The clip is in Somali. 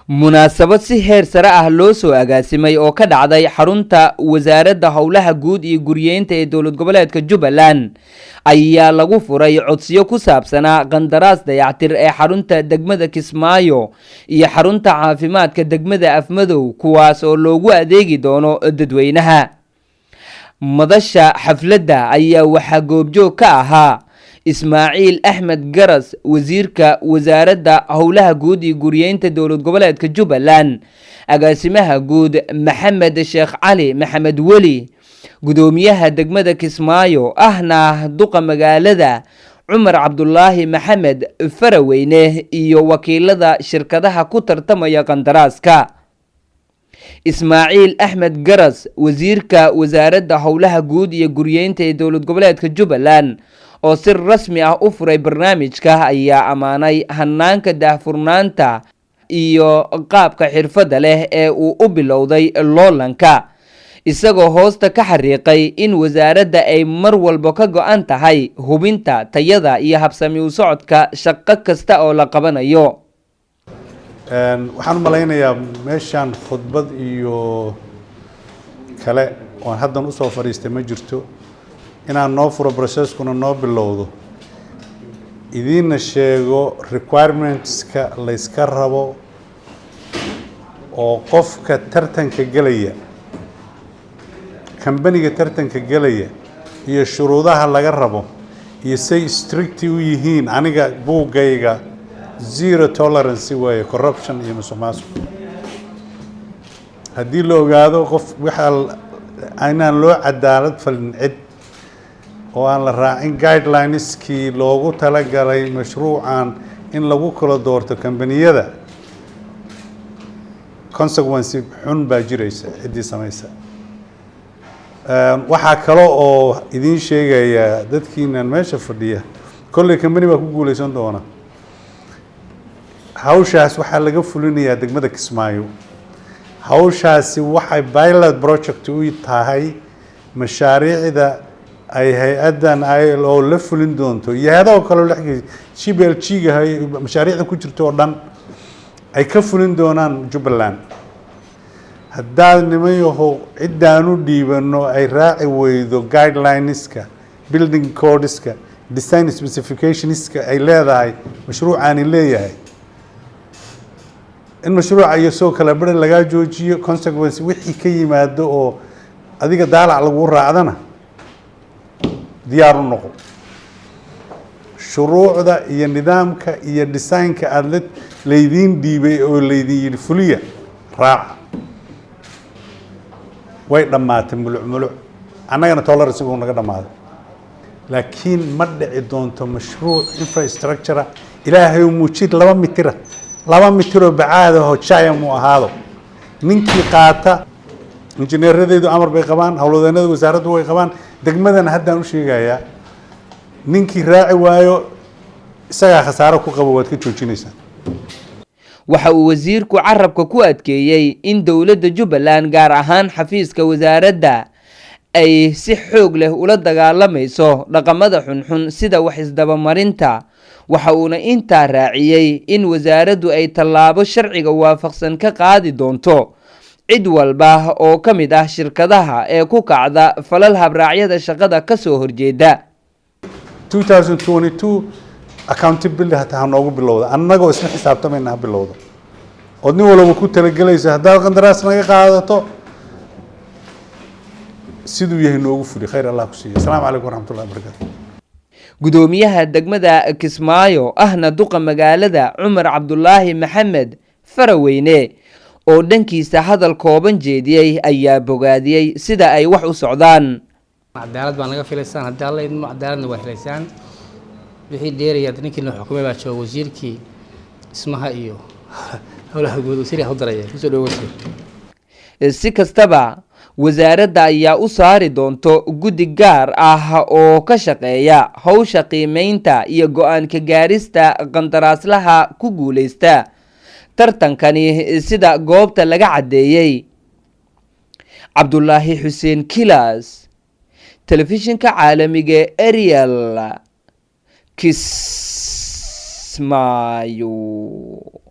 munaasabad si heer sare ah loo soo agaasimay oo ka dhacday xarunta wasaaradda howlaha guud iyo guryeynta ee dowlad goboleedka Jubbaland ayaa lagu furay codsiyo ku saabsanaa qandaraas dayactir ee xarunta degmada Kismaayo iyo xarunta caafimaadka degmada Afmadow kuwaas oo loogu adeegi doono dadweynaha. madasha xafladda ayaa waxaa goobjoog ka ahaa Ismaaciil Axmed Garas wasiirka wasaaradda howlaha guud iyo guryeynta dowlad goboleedka Jubbaland, agaasimaha guud Maxamed Sheekh Cali Maxamed Weli, gudoomiyaha degmada Kismaayo ahna duqa magaalada Cumar Cabdullaahi Maxamed Faraweyne iyo wakiilada shirkadaha ku tartamaya qandaraaska. Ismaaciil Axmed Garas wasiirka wasaaradda howlaha guud iyo guryeynta ee dowlad goboleedka Jubbaland oo si rasmi ah u furay barnaamijka ayaa amaanay hanaanka daahfurnaanta iyo qaabka xirfadda leh ee uu u bilowday loolanka, isagoo hoosta ka xariiqay in wasaaradda ay mar walba ka go'an tahay hubinta tayada iyo habsami u socodka shaqo kasta oo la qabanayo. waxaan u malaynayaa meeshaan khudbad iyo kale oo haddan u soo fariistay ma jirto, inaan noo furo processkuna noo bilowdo, idiinna sheego requirementska la iska rabo oo qofka tartanka gelaya, kambaniga tartanka gelaya iyo shuruudaha laga rabo iyo say strict u yihiin. aniga buuggayga zero tolerance waaye corruption iyo musuqmaasuq. haddii la ogaado qof waxa inaan loo cadaalad falin cid oo aan la raacin guidelineskii loogu talagalay mashruucan in lagu kala doorto kambaniyada, consequence xun baa jiraysa ciddii samaysa. waxaa kale oo idiin sheegaya dadkiinan meesha fadhiya, kolley kambani baa ku guuleysan doona. hawshaas waxaa laga fulinayaa degmada Kismaayo. hawshaasi waxay pilot project u tahay mashaariicda ay hay-addan ILO la fulin doonto iyo hay'adaha kale la xigay GBLG-ga mashaariicda ku jirto oo dhan ay ka fulin doonaan Jubbaland. haddaad nimayahow ciddaan u dhiibano ay raaci weydo guidelineska, building codeska, design specificationska ay leedahay mashruucaani leeyahay, in mashruuca iyo soo kala baran laga joojiyo, consequence wixii ka yimaado oo adiga daalac lagu raacdana diyaar u noqo. shuruucda iyo nidaamka iyo designka aad laydiin dhiibay oo laydiin yidhi fuliya raaca way dhammaatay muluc annagana tolerance uu naga dhammaaday. laakiin ma dhici doonto mashruuc infrastructure ilaahay muujid 2 mitir 2 mitir oo bacaad ah oo giant mu ahaado. ninkii qaata injineeradeedu amar bay qabaan, howlwadeennada wasaaraddu way qabaan, degmadan haddaan u sheegayaa ninkii raaci waayo isagaa khasaaro ku qabo waad ka joojinaysaa. waxa uu wasiirku carabka ku adkeeyay in dowladda Jubbaland gaar ahaan xafiiska wasaaradda ay si xoog leh ula dagaalamayso dhaqamada xunxun sida wax isdabamarinta. waxa uuna intaa raaciyay in wasaaraddu ay tallaabo sharciga waafaqsan ka qaadi doonto cid walba oo ka mid ah shirkadaha ee ku kacda falal habraacyada shaqada ka soo horjeeda. 2022 accountability hataa noogu bilowda, annagoo isla xisaabtamayna ha bilowdo oo nin walba ku talagelaysa haddaad qandaraas naga qaadato siduu yahay noogu fuli. khayr allah ku siiyo. asalaamu calaykum waraxmatullahi wabarakaatu. gudoomiyaha degmada Kismaayo ahna duqa magaalada Cumar Cabdullaahi Maxamed Faraweyne oo dhankiisa hadal kooban jeediyay ayaa bogaadiyay sida ay wax u socdaan. cadaalad baan laga filaysaan, haddii alla idmo cadaaladna waa helaysaan. wixii dheeraya ninkii noo xukumay baa jooga, wasiirkii ismaha iyo howlaha guud wasiirka u daraya kusoo dhawaasay. si kastaba wasaaradda ayaa u saari doonto guddi gaar ah oo ka shaqeeya hawsha qiimeynta iyo go'aan ka gaarista qandaraaslaha ku guuleysta tartankani sida goobta laga cadeeyay. Cabdullaahi Xuseen Kilas, telefishinka caalamiga Ariel, Kismaayo.